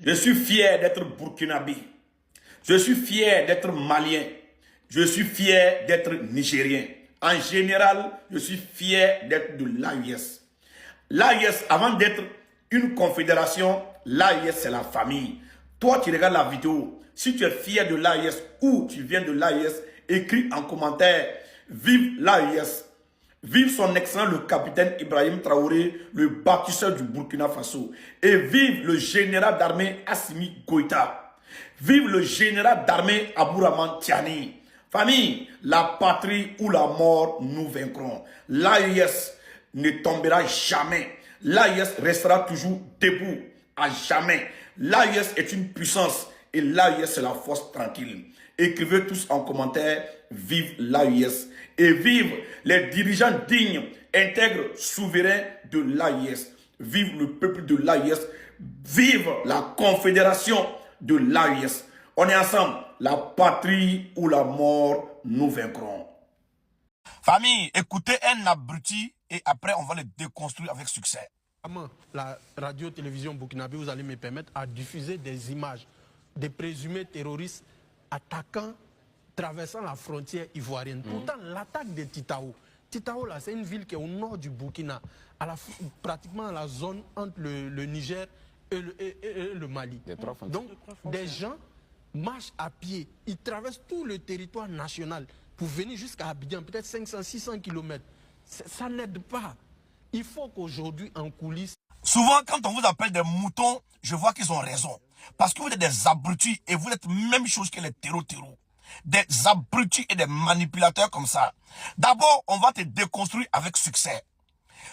Je suis fier d'être burkinabé. Je suis fier d'être malien. Je suis fier d'être nigérien. En général, je suis fier d'être de l'AIS. L'AIS, avant d'être une confédération, l'AIS c'est la famille. Toi, tu regardes la vidéo. Si tu es fier de l'AIS ou tu viens de l'AIS, écris en commentaire. Vive l'AIS. Vive son excellent le capitaine Ibrahim Traoré, le bâtisseur du Burkina Faso. Et vive le général d'armée Assimi Goïta. Vive le général d'armée Abouraman Tiani. Famille, la patrie ou la mort, nous vaincrons. L'AIS ne tombera jamais. L'AIS restera toujours debout, à jamais. L'AIS est une puissance et l'AIS c'est la force tranquille. Écrivez tous en commentaire, vive l'AIS. Et vive les dirigeants dignes, intègres, souverains de l'AIS. Vive le peuple de l'AIS. Vive la confédération de l'AIS. On est ensemble. La patrie ou la mort, nous vaincrons. Famille, écoutez un abruti et après on va le déconstruire avec succès. La radio-télévision burkinabé, vous allez me permettre à diffuser des images des présumés terroristes attaquant, traversant la frontière ivoirienne. Pourtant, l'attaque de Titao, là, c'est une ville qui est au nord du Burkina, pratiquement à la zone entre le Niger et le Mali. Donc, des gens marchent à pied, ils traversent tout le territoire national pour venir jusqu'à Abidjan, peut-être 500-600 km. Ça n'aide pas. Il faut qu'aujourd'hui, en coulisses... Souvent, quand on vous appelle des moutons, je vois qu'ils ont raison. Parce que vous êtes des abrutis et vous êtes même chose que les terreaux. Des abrutis et des manipulateurs comme ça. D'abord, on va te déconstruire avec succès.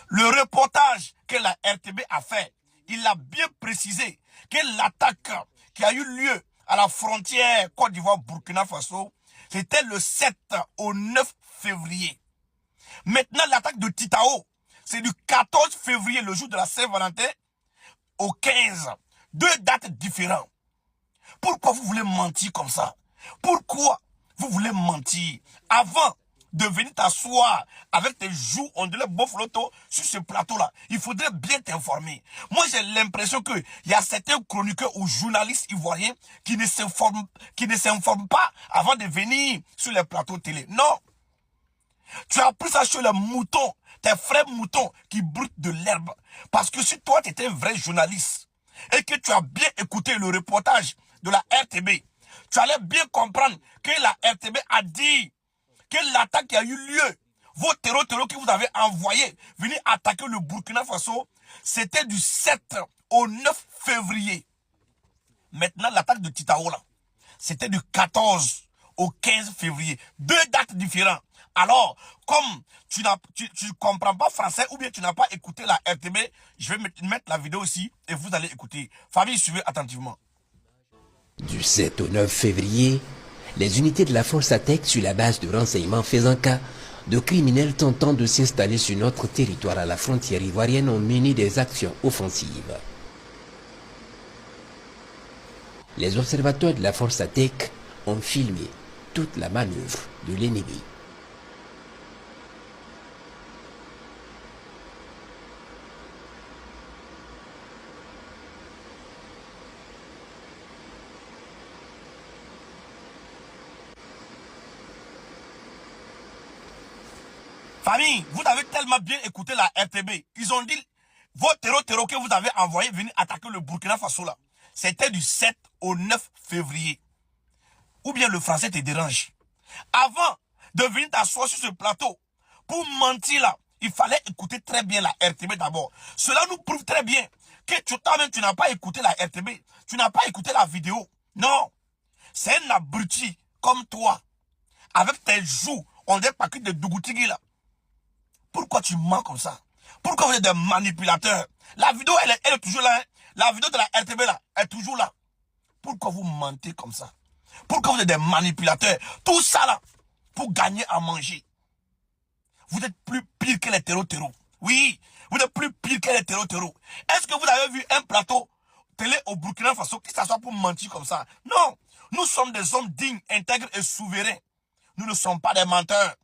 Le reportage que la RTB a fait, il a bien précisé que l'attaque qui a eu lieu à la frontière Côte d'Ivoire-Burkina Faso, c'était le 7 au 9 février. Maintenant, l'attaque de Titao, c'est du 14 février, le jour de la Saint-Valentin, au 15. Deux dates différentes. Pourquoi vous voulez mentir comme ça? Pourquoi vous voulez mentir? Avant de venir t'asseoir avec tes joues ondulées bofloto sur ce plateau-là, il faudrait bien t'informer. Moi, j'ai l'impression qu'il y a certains chroniqueurs ou journalistes ivoiriens qui ne s'informent pas avant de venir sur les plateaux télé. Non. Tu as pris ça sur les moutons, tes frères moutons qui broutent de l'herbe. Parce que si toi, tu étais un vrai journaliste et que tu as bien écouté le reportage de la RTB, tu allais bien comprendre que la RTB a dit que l'attaque qui a eu lieu, vos terreaux que vous avez envoyés venir attaquer le Burkina Faso, c'était du 7 au 9 février. Maintenant, l'attaque de Titao, là, c'était du 14 au 15 février. Deux dates différentes. Alors, comme tu ne comprends pas français ou bien tu n'as pas écouté la RTB, je vais mettre la vidéo aussi et vous allez écouter. Famille, suivez attentivement. Du 7 au 9 février, les unités de la force attaquent sur la base de renseignement faisant cas de criminels tentant de s'installer sur notre territoire à la frontière ivoirienne ont mené des actions offensives. Les observateurs de la force attaque ont filmé toute la manœuvre de l'ennemi. Famille, vous avez tellement bien écouté la RTB. Ils ont dit, vos terreaux que vous avez envoyés venir attaquer le Burkina Faso là, c'était du 7 au 9 février. Ou bien le français te dérange. Avant de venir t'asseoir sur ce plateau, pour mentir là, il fallait écouter très bien la RTB d'abord. Cela nous prouve très bien que toi-même tu n'as pas écouté la RTB. Tu n'as pas écouté la vidéo. Non. C'est un abruti comme toi. Avec tes joues, on dirait pas que de Dougoutigui là. Pourquoi tu mens comme ça? Pourquoi vous êtes des manipulateurs? La vidéo, elle est toujours là. Hein? La vidéo de la RTB là, elle est toujours là. Pourquoi vous mentez comme ça? Pourquoi vous êtes des manipulateurs? Tout ça là, pour gagner à manger. Vous êtes plus pire que les terreaux. Oui, vous êtes plus pire que les terreaux. Est-ce que vous avez vu un plateau télé au Burkina Faso qui s'assoit pour mentir comme ça? Non, nous sommes des hommes dignes, intègres et souverains. Nous ne sommes pas des menteurs.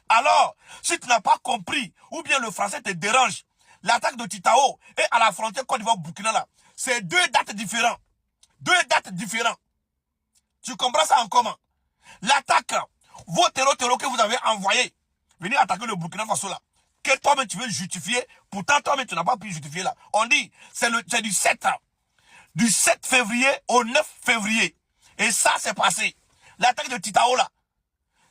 Alors, si tu n'as pas compris, ou bien le français te dérange, l'attaque de Titao et à la frontière Côte d'Ivoire-Burkina là, c'est deux dates différentes. 2 dates différentes. Tu comprends ça en comment? L'attaque, vos terreaux que vous avez envoyés, venir attaquer le Burkina Faso là, que toi-même tu veux justifier, pourtant toi-même tu n'as pas pu justifier là. On dit, c'est du 7 février au 9 février. Et ça, c'est passé. L'attaque de Titao là,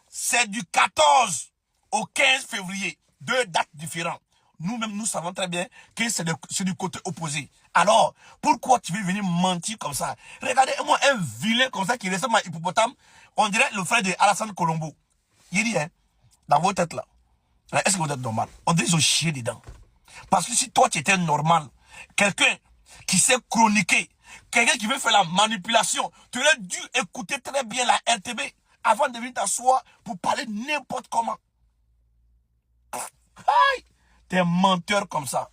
c'est du 14 au 15 février. 2 dates différentes. Nous-mêmes, nous savons très bien que c'est du côté opposé. Alors, pourquoi tu veux venir mentir comme ça? Regardez-moi un vilain comme ça qui ressemble à Hippopotame. On dirait le frère de Alassane Colombo. Il dit, hein, dans vos têtes là, est-ce que vous êtes normal? On dirait qu'ils ont chié dedans. Parce que si toi tu étais normal, quelqu'un qui sait chroniquer, quelqu'un qui veut faire la manipulation, tu aurais dû écouter très bien la RTB avant de venir t'asseoir pour parler n'importe comment. Aïe! T'es un menteur comme ça.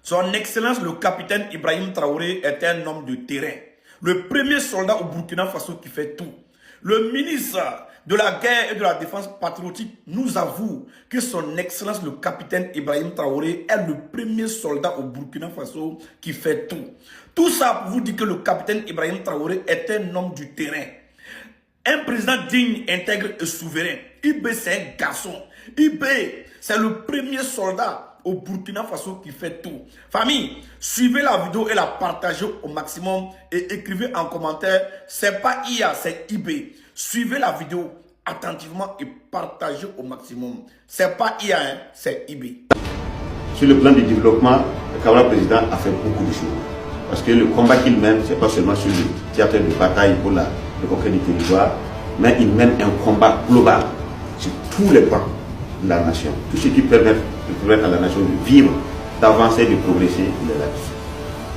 Son Excellence le capitaine Ibrahim Traoré est un homme de terrain. Le premier soldat au Burkina Faso qui fait tout. Le ministre de la guerre et de la défense patriotique nous avoue que son Excellence le capitaine Ibrahim Traoré est le premier soldat au Burkina Faso qui fait tout. Tout ça pour vous dire que le capitaine Ibrahim Traoré est un homme du terrain. Un président digne, intègre et souverain. IB, c'est un garçon. IB, c'est le premier soldat au Burkina Faso qui fait tout. Famille, suivez la vidéo et la partagez au maximum et écrivez en commentaire, c'est pas IA, c'est IB. Suivez la vidéo attentivement et partagez au maximum. C'est pas IA, hein, c'est IB. Sur le plan du développement, le camarade président a fait beaucoup de choses. Parce que le combat qu'il mène, c'est pas seulement sur le théâtre de bataille pour la conquête du territoire, mais il mène un combat global sur tous les plans de la nation. Tout ce qui permet de permettre à la nation de vivre, d'avancer, de progresser, il est là-dessus.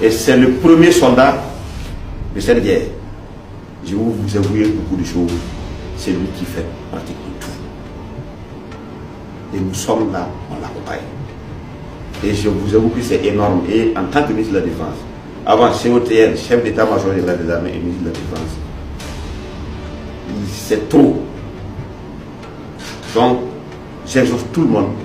Et c'est le premier soldat de cette guerre. Je vais vous avouer beaucoup de choses. C'est lui qui fait pratiquement tout. Et nous sommes là, on l'accompagne. Et je vous avoue que c'est énorme. Et en tant que ministre de la Défense, avant COTL, chef d'état-major des armées et ministre de la Défense, c'est trop. Donc, j'exhorte tout le monde